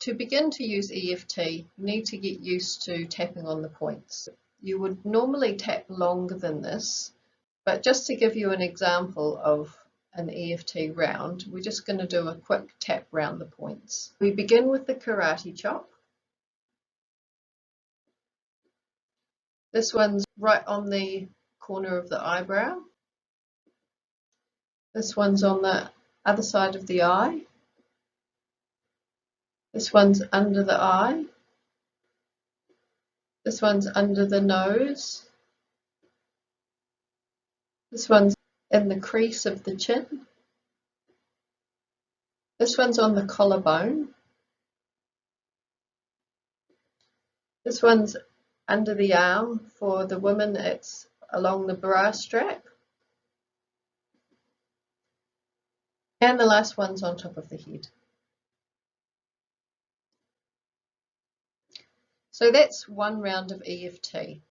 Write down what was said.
To begin to use EFT, you need to get used to tapping on the points. You would normally tap longer than this, but just to give you an example of an EFT round, we're just going to do a quick tap round the points. We begin with the karate chop. This one's right on the corner of the eyebrow. This one's on the other side of the eye. This one's under the eye. This one's under the nose. This one's in the crease of the chin. This one's on the collarbone. This one's under the arm. For the women, it's along the bra strap. And the last one's on top of the head. So that's one round of EFT.